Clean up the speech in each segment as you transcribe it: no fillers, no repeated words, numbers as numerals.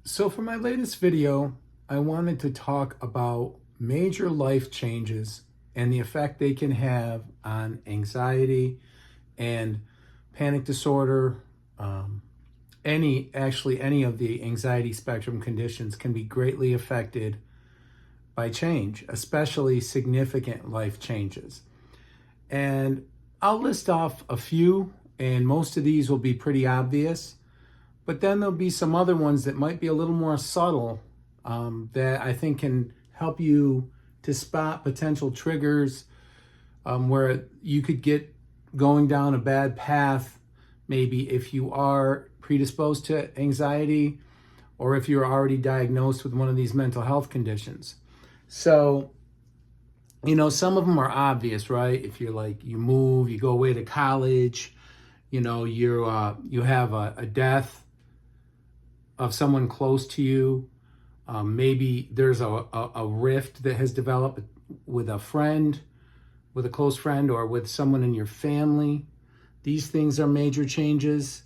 So for my latest video, I wanted to talk about major life changes and the effect they can have on anxiety and panic disorder. Um, any of the anxiety spectrum conditions can be greatly affected by change, especially significant life changes. And I'll list off a few, and most of these will be pretty obvious. But then there'll be some other ones that might be a little more subtle, that I think can help you to spot potential triggers, where you could get going down a bad path, maybe if you are predisposed to anxiety or if you're already diagnosed with one of these mental health conditions. So, some of them are obvious, right? If you're like, you move, you go away to college, you have a death of someone close to you. Maybe there's a rift that has developed with a friend, with a close friend, or with someone in your family. These things are major changes.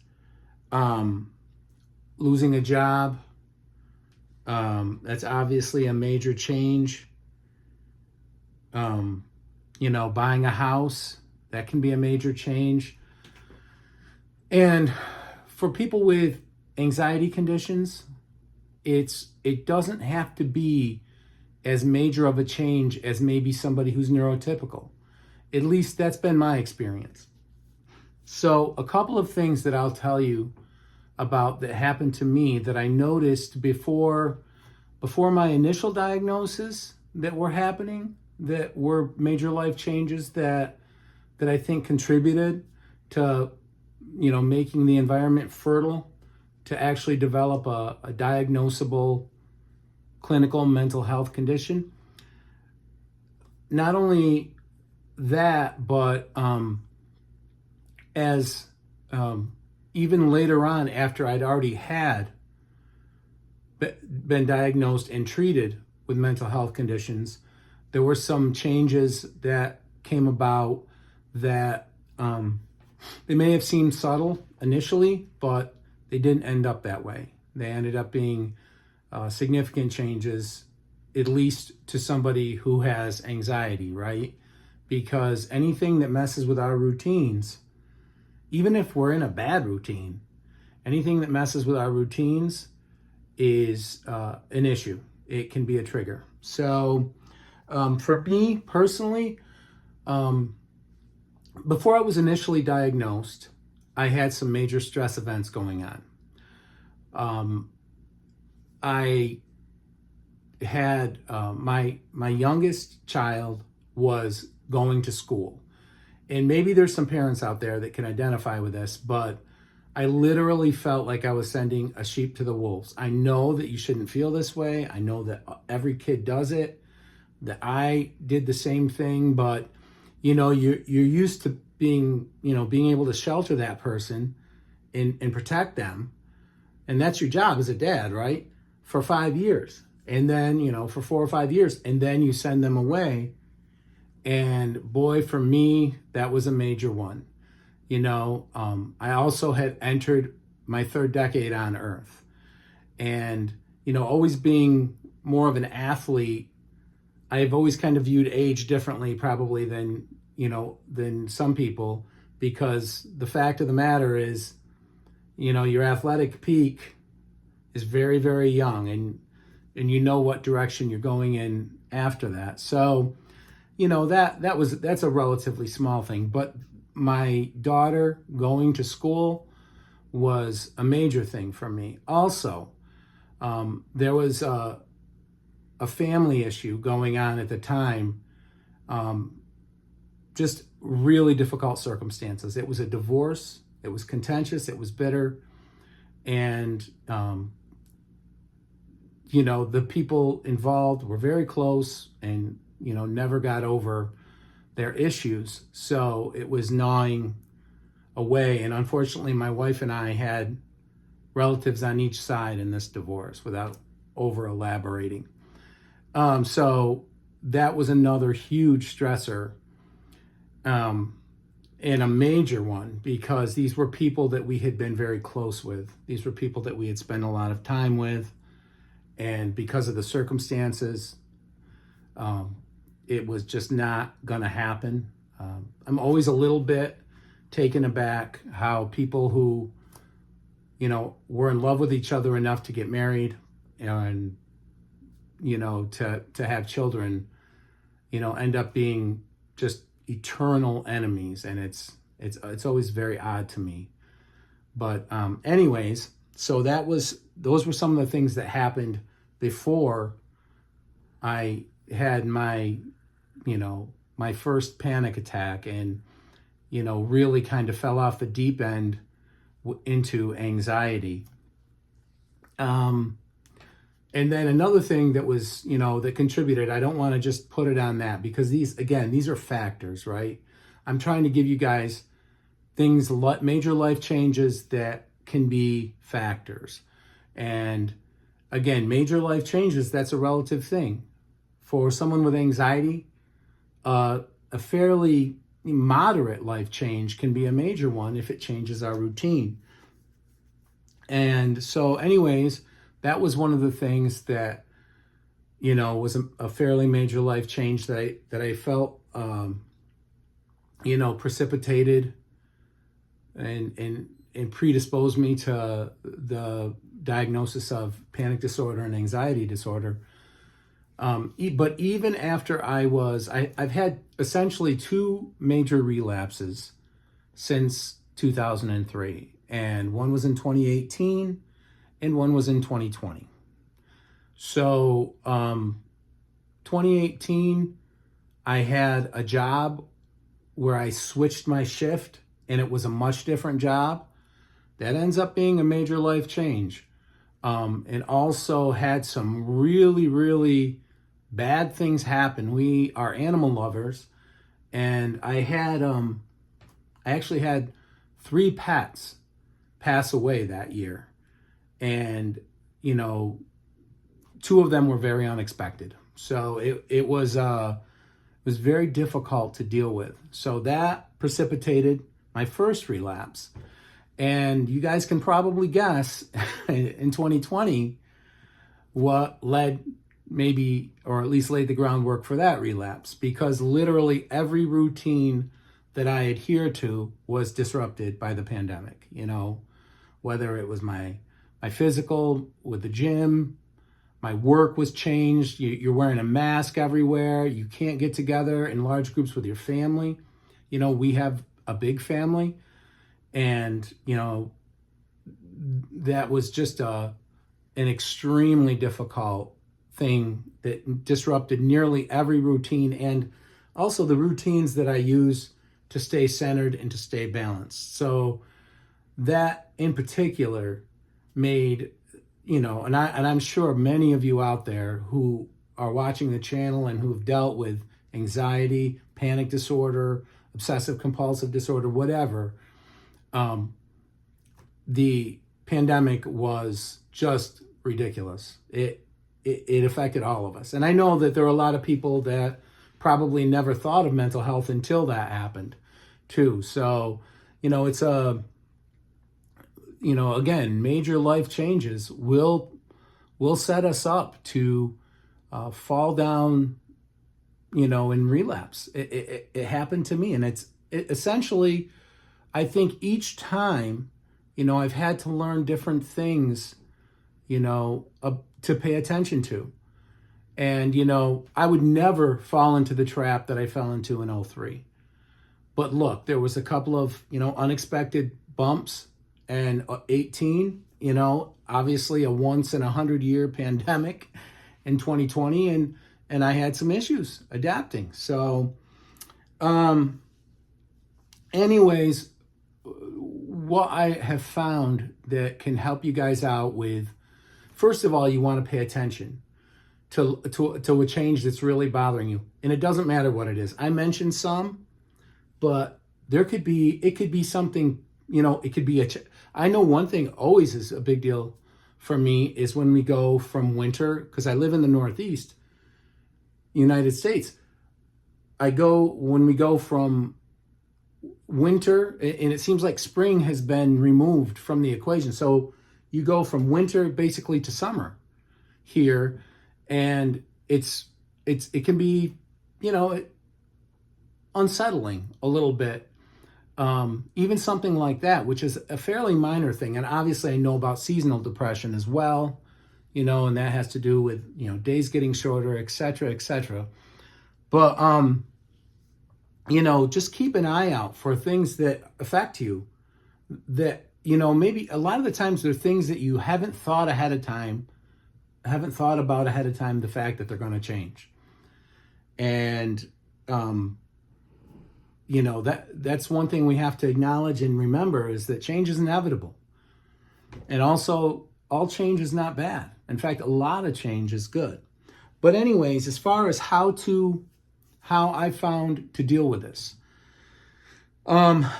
Losing a job, that's obviously a major change. Buying a house, that can be a major change. And for people with anxiety conditions, it doesn't have to be as major of a change as maybe somebody who's neurotypical. At least that's been my experience. So a couple of things that I'll tell you about that happened to me that I noticed before my initial diagnosis that were happening, that were major life changes that I think contributed to making the environment fertile to actually develop a diagnosable clinical mental health condition. Not only that, but as even later on, after I'd already had been diagnosed and treated with mental health conditions, there were some changes that came about that they may have seemed subtle initially, but they didn't end up that way. They ended up being significant changes, at least to somebody who has anxiety, right? Because anything that messes with our routines, even if we're in a bad routine, anything that messes with our routines is an issue. It can be a trigger. So for me personally, before I was initially diagnosed, I had some major stress events going on. I had my youngest child was going to school. And maybe there's some parents out there that can identify with this, but I literally felt like I was sending a sheep to the wolves. I know that you shouldn't feel this way. I know that every kid does it, that I did the same thing, but you're used to being able to shelter that person and protect them. And that's your job as a dad, right? For 5 years. And then, for 4 or 5 years, and then you send them away. And boy, for me, that was a major one. I also had entered my third decade on Earth. And, always being more of an athlete, I've always kind of viewed age differently probably than some people, because the fact of the matter is, your athletic peak is very, very young, and you know what direction you're going in after that. So, that's a relatively small thing. But my daughter going to school was a major thing for me. Also, there was a family issue going on at the time. Just really difficult circumstances. It was a divorce. It was contentious. It was bitter. And, the people involved were very close and, never got over their issues. So it was gnawing away. And unfortunately, my wife and I had relatives on each side in this divorce, without over elaborating. So that was another huge stressor, and a major one, because these were people that we had been very close with. These were people that we had spent a lot of time with. And because of the circumstances, it was just not going to happen. I'm always a little bit taken aback how people who, were in love with each other enough to get married and, to have children, end up being just eternal enemies. And it's always very odd to me. But anyways, so those were some of the things that happened before I had my first panic attack and, really kind of fell off the deep end into anxiety. And then another thing that was, that contributed, I don't want to just put it on that because these are factors, right? I'm trying to give you guys things, major life changes that can be factors. And again, major life changes, that's a relative thing. For someone with anxiety, a fairly moderate life change can be a major one if it changes our routine. And so anyways, that was one of the things that, was a fairly major life change that I felt, precipitated and predisposed me to the diagnosis of panic disorder and anxiety disorder. But even after I've had essentially 2 major relapses since 2003, and one was in 2018 and one was in 2020. So 2018, I had a job where I switched my shift and it was a much different job. That ends up being a major life change. And also had some really, really bad things happen. We are animal lovers, and I actually had 3 pets pass away that year. And, 2 of them were very unexpected. So it was very difficult to deal with. So that precipitated my first relapse. And you guys can probably guess in 2020 what led maybe, or at least laid the groundwork for that relapse, because literally every routine that I adhered to was disrupted by the pandemic, whether it was my physical with the gym, my work was changed. You're wearing a mask everywhere. You can't get together in large groups with your family. We have a big family. And, that was just an extremely difficult thing that disrupted nearly every routine, and also the routines that I use to stay centered and to stay balanced. So that in particular made, and I'm sure many of you out there who are watching the channel and who've dealt with anxiety, panic disorder, obsessive compulsive disorder, whatever, the pandemic was just ridiculous. It affected all of us. And I know that there are a lot of people that probably never thought of mental health until that happened too. So, it's again, major life changes will set us up to fall down, and relapse. It happened to me. And it essentially, I think each time, I've had to learn different things, to pay attention to. And, I would never fall into the trap that I fell into in 2003. But look, there was a couple of, unexpected bumps, and 18, obviously a once in 100-year pandemic in 2020. And I had some issues adapting. So, anyways, what I have found that can help you guys out with, first of all, you want to pay attention to a change that's really bothering you. And it doesn't matter what it is. I mentioned some, but it could be something, it could be I know one thing always is a big deal for me is when we go from winter, because I live in the Northeast United States. When we go from winter, and it seems like spring has been removed from the equation. So you go from winter basically to summer. here, and it can be, you know, unsettling a little bit. Even something like that, which is a fairly minor thing. And obviously I know about seasonal depression as well, you know, and that has to do with, you know, days getting shorter, et cetera, et cetera. But, you know, just keep an eye out for things that affect you that, you know, maybe a lot of the times they're things that you haven't thought about ahead of time, the fact that they're going to change. And, you know, that's one thing we have to acknowledge and remember, is that change is inevitable. And also, all change is not bad. In fact, a lot of change is good. But anyways, as far as how I found to deal with this.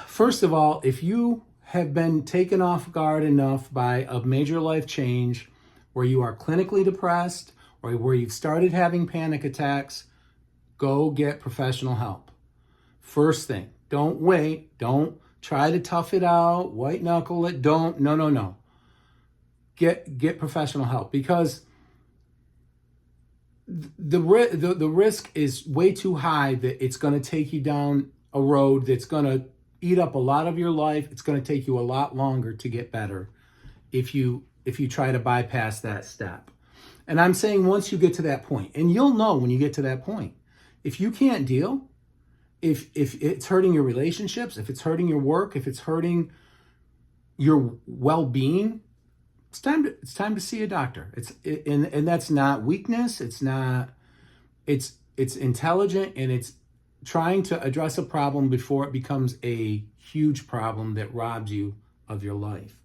First of all, if you have been taken off guard enough by a major life change where you are clinically depressed or where you've started having panic attacks, go get professional help. First thing, don't wait. Don't try to tough it out, white knuckle it. No. Get professional help, because the risk is way too high that it's going to take you down a road that's going to eat up a lot of your life. It's going to take you a lot longer to get better if you try to bypass that step. And I'm saying once you get to that point, and you'll know when you get to that point, if you can't deal, if it's hurting your relationships, if it's hurting your work, if it's hurting your well-being, it's time to see a doctor. And that's not weakness. It's intelligent, and it's trying to address a problem before it becomes a huge problem that robs you of your life.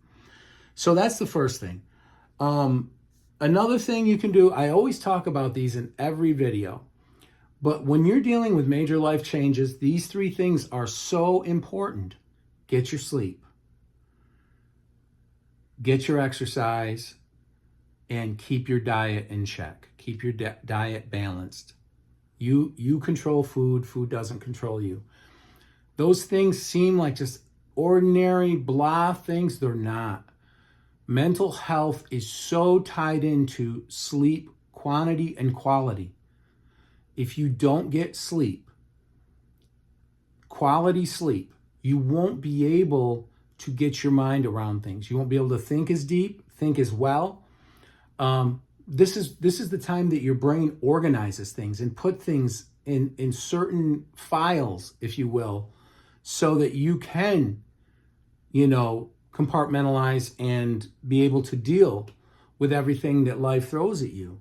So that's the first thing. Another thing you can do, I always talk about these in every video, but when you're dealing with major life changes, these three things are so important. Get your sleep, get your exercise, and keep your diet in check. Keep your diet balanced. You control food. Food doesn't control you. Those things seem like just ordinary blah things. They're not. Mental health is so tied into sleep quantity and quality. If you don't get sleep, quality sleep, you won't be able to get your mind around things. You won't be able to think as deep, think as well. This is the time that your brain organizes things and put things in certain files, if you will, so that you can, you know, compartmentalize and be able to deal with everything that life throws at you.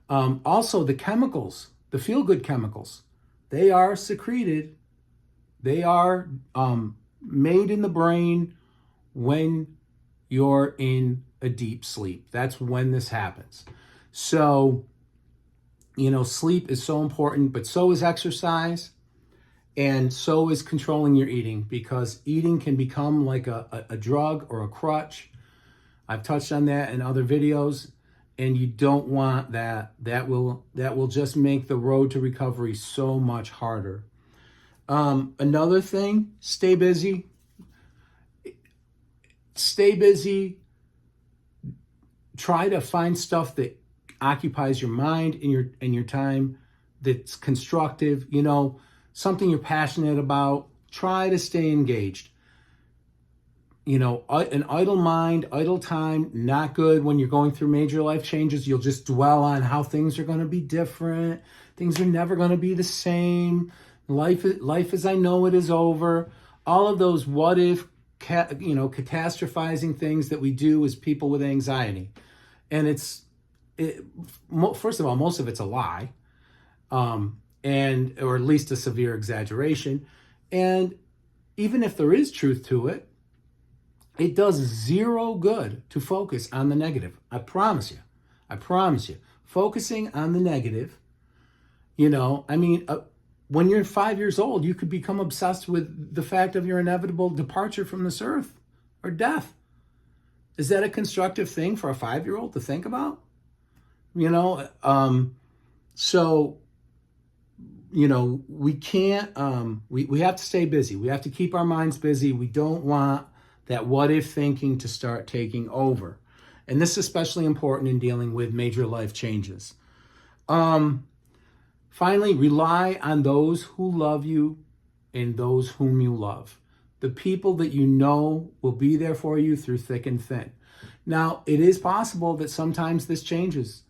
Also, the chemicals, the feel-good chemicals, they are secreted. They are made in the brain when you're in a deep sleep. That's when this happens. So, you know, sleep is so important, but so is exercise, and so is controlling your eating, because eating can become like a drug or a crutch. I've touched on that in other videos, and you don't want that. That will just make the road to recovery so much harder. Another thing, stay busy. Stay busy. Try to find stuff that occupies your mind and your time, that's constructive, you know, something you're passionate about. Try to stay engaged. You know, an idle mind, idle time, not good. When you're going through major life changes, you'll just dwell on how things are going to be different. Things are never going to be the same. Life as I know it is over. All of those what if, catastrophizing things that we do as people with anxiety. And first of all, most of it's a lie, or at least a severe exaggeration. And even if there is truth to it, it does zero good to focus on the negative. I promise you. Focusing on the negative, when you're 5 years old, you could become obsessed with the fact of your inevitable departure from this earth or death. Is that a constructive thing for a 5-year-old to think about? So, we can't, we have to stay busy. We have to keep our minds busy. We don't want that what if thinking to start taking over. And this is especially important in dealing with major life changes. Finally, rely on those who love you and those whom you love. The people that you know will be there for you through thick and thin. Now, it is possible that sometimes this changes.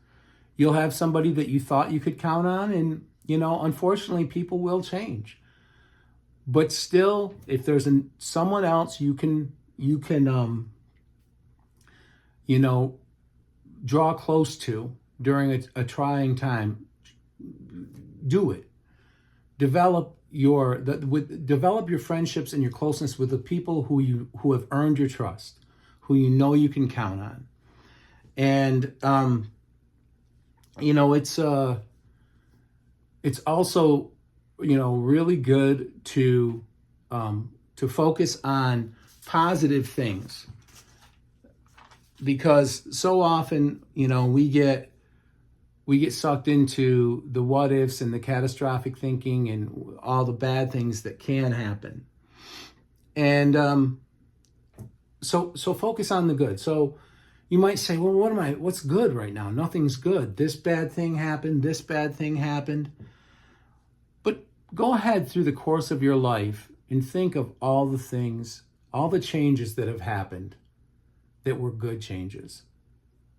You'll have somebody that you thought you could count on, and, unfortunately, people will change. But still, if there's someone else you can draw close to during a trying time, do it. Develop your friendships and your closeness with the people who have earned your trust, who you can count on. And it's also really good to focus on positive things, because so often we get sucked into the what ifs and the catastrophic thinking and all the bad things that can happen. And so focus on the good. So you might say, well, what's good right now? Nothing's good. This bad thing happened. This bad thing happened. But go ahead through the course of your life and think of all the things, all the changes that have happened that were good changes.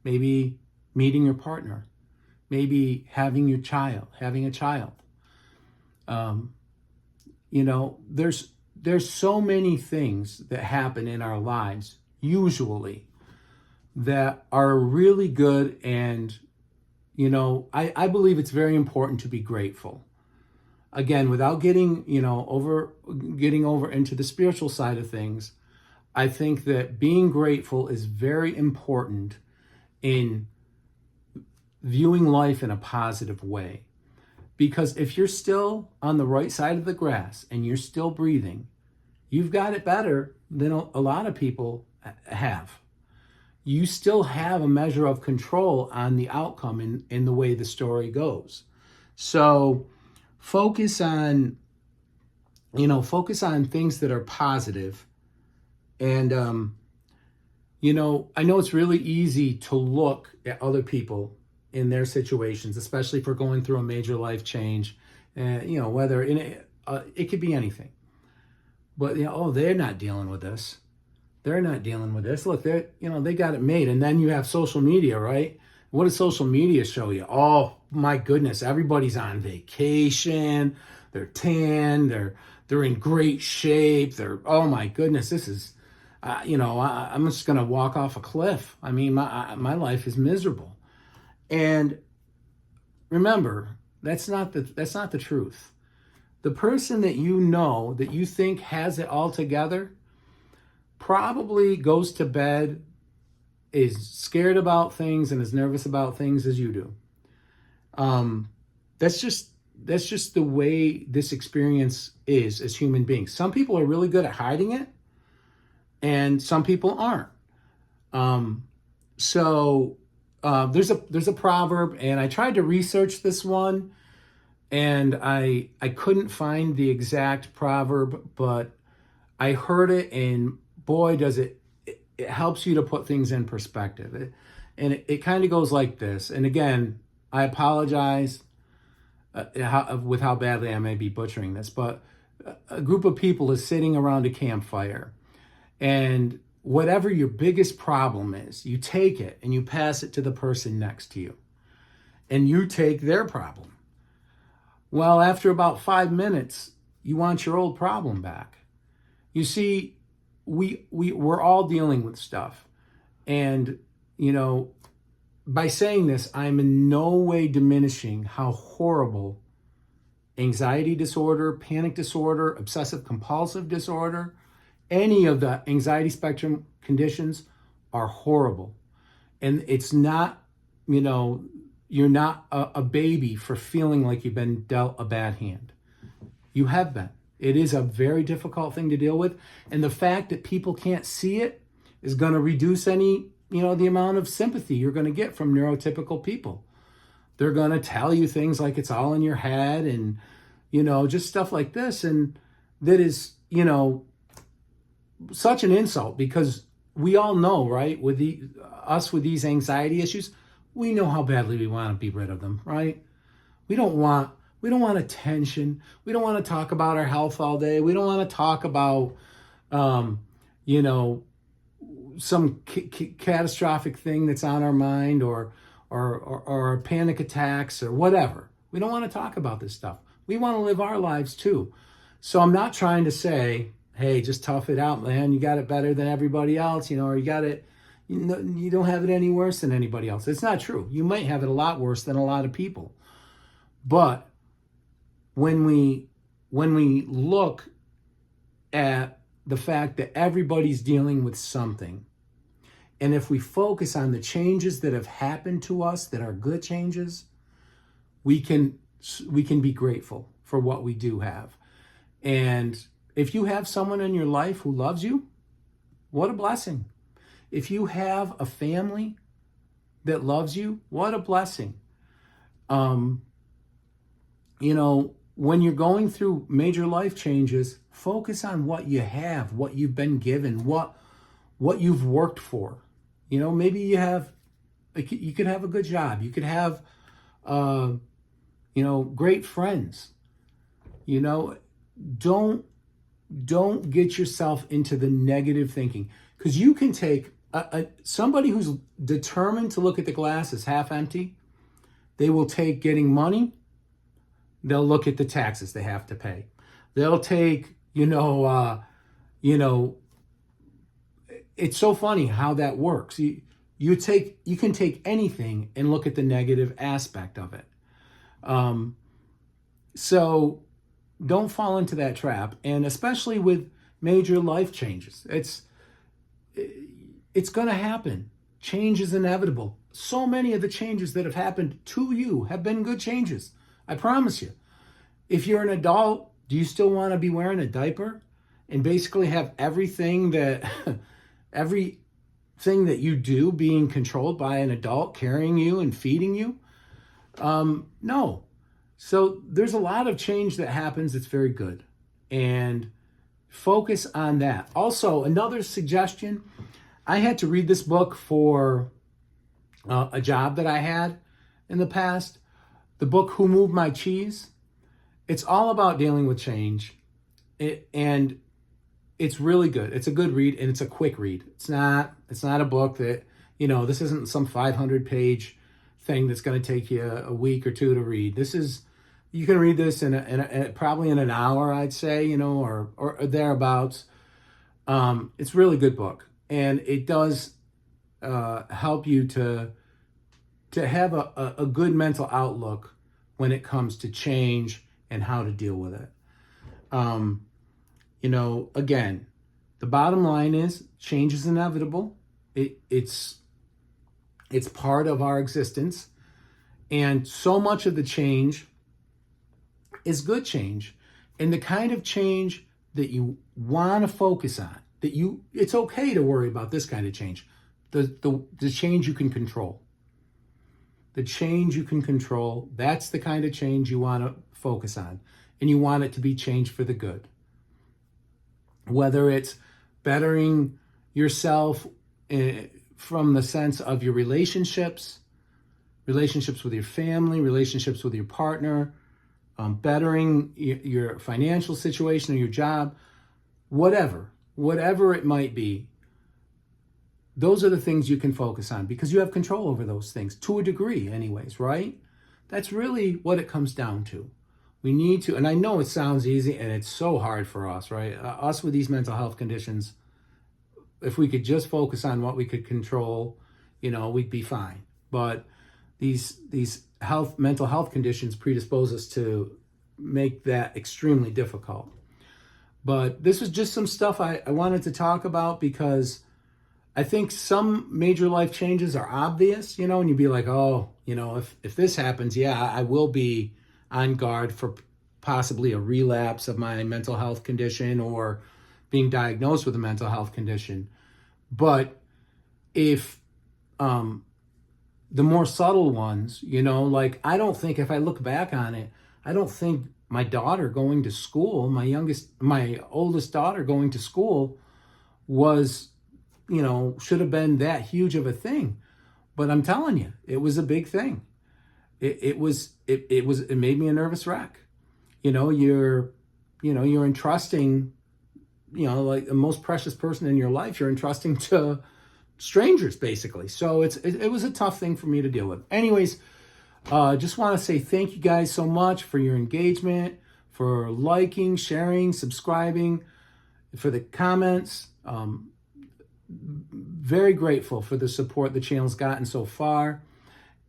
Maybe meeting your partner. Maybe having a child. There's so many things that happen in our lives, usually, that are really good. And, I believe it's very important to be grateful. Again, without getting over into the spiritual side of things, I think that being grateful is very important in viewing life in a positive way. Because if you're still on the right side of the grass and you're still breathing, you've got it better than a lot of people have. You still have a measure of control on the outcome in the way the story goes. So focus on things that are positive. And, I know it's really easy to look at other people in their situations, especially if we're going through a major life change, whether it could be anything. But they're not dealing with this. They're not dealing with this. Look, they got it made. And then you have social media, right? What does social media show you? Oh my goodness, everybody's on vacation. They're tan. They're in great shape. Oh my goodness, this is, I'm just gonna walk off a cliff. I mean, my life is miserable. And remember, that's not the truth. The person that that you think has it all together probably goes to bed, is scared about things and as nervous about things as you do. That's just the way this experience is as human beings. Some people are really good at hiding it, and some people aren't. There's a proverb, and I tried to research this one, and I couldn't find the exact proverb, but I heard it, and boy, does it helps you to put things in perspective. It kind of goes like this. And again, I apologize with how badly I may be butchering this, but a group of people is sitting around a campfire, and whatever your biggest problem is, you take it and you pass it to the person next to you, and you take their problem. Well, after about 5 minutes, you want your old problem back. You see, we're all dealing with stuff. And, by saying this, I'm in no way diminishing how horrible anxiety disorder, panic disorder, obsessive compulsive disorder, any of the anxiety spectrum conditions are horrible. And it's not, you're not a baby for feeling like you've been dealt a bad hand. You have been. It is a very difficult thing to deal with. And the fact that people can't see it is going to reduce any, the amount of sympathy you're going to get from neurotypical people. They're going to tell you things like it's all in your head and, just stuff like this. And that is, such an insult, because we all know, right? With us with these anxiety issues, we know how badly we want to be rid of them, right? We don't want attention. We don't want to talk about our health all day. We don't want to talk about, you know, some catastrophic thing that's on our mind, or panic attacks or whatever. We don't want to talk about this stuff. We want to live our lives too. So I'm not trying to say, hey, just tough it out, man. You got it better than everybody else, or you got it, you don't have it any worse than anybody else. It's not true. You might have it a lot worse than a lot of people. But when we look at the fact that everybody's dealing with something, and if we focus on the changes that have happened to us that are good changes, we can be grateful for what we do have. And if you have someone in your life who loves you, what a blessing. If you have a family that loves you, what a blessing. When you're going through major life changes, focus on what you have, what you've been given, what you've worked for. Maybe you could have a good job. You could have, great friends. Don't get yourself into the negative thinking, because you can take somebody who's determined to look at the glass as half empty. They will take getting money. They'll look at the taxes they have to pay. They'll take, it's so funny how that works. You can take anything and look at the negative aspect of it. So don't fall into that trap. And especially with major life changes, it's going to happen. Change is inevitable. So many of the changes that have happened to you have been good changes. I promise you. If you're an adult, do you still want to be wearing a diaper and basically have everything that you do being controlled by an adult carrying you and feeding you? No. So there's a lot of change that happens that's very good, and focus on that. Also, another suggestion, I had to read this book for a job that I had in the past. The book, Who Moved My Cheese? It's all about dealing with change. And it's really good. It's a good read, and it's a quick read. It's not a book that, this isn't some 500-page thing that's going to take you a week or two to read. You can read this in probably in an hour, I'd say, or thereabouts. It's a really good book, and it does help you to have a good mental outlook when it comes to change and how to deal with it. Again, the bottom line is change is inevitable. It's part of our existence. And so much of the change is good change. And the kind of change that you want to focus on, it's okay to worry about this kind of change. The change you can control. The change you can control, that's the kind of change you want to focus on. And you want it to be change for the good. Whether it's bettering yourself from the sense of your relationships with your family, relationships with your partner, bettering your financial situation or your job, whatever it might be. Those are the things you can focus on, because you have control over those things to a degree anyways, right? That's really what it comes down to. We need to, and I know it sounds easy and it's so hard for us, right? Us with these mental health conditions, if we could just focus on what we could control, we'd be fine. But these mental health conditions predispose us to make that extremely difficult. But this was just some stuff I wanted to talk about, because I think some major life changes are obvious, and you'd be like, oh, if this happens, yeah, I will be on guard for possibly a relapse of my mental health condition or being diagnosed with a mental health condition. But if the more subtle ones, I don't think, if I look back on it, I don't think my daughter going to school, my oldest daughter going to school was should have been that huge of a thing. But I'm telling you, it was a big thing. It made me a nervous wreck. You're entrusting, like the most precious person in your life, you're entrusting to strangers, basically. So it was a tough thing for me to deal with. Anyways, just want to say thank you guys so much for your engagement, for liking, sharing, subscribing, for the comments. Very grateful for the support the channel's gotten so far.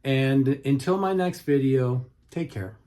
And until my next video, take care.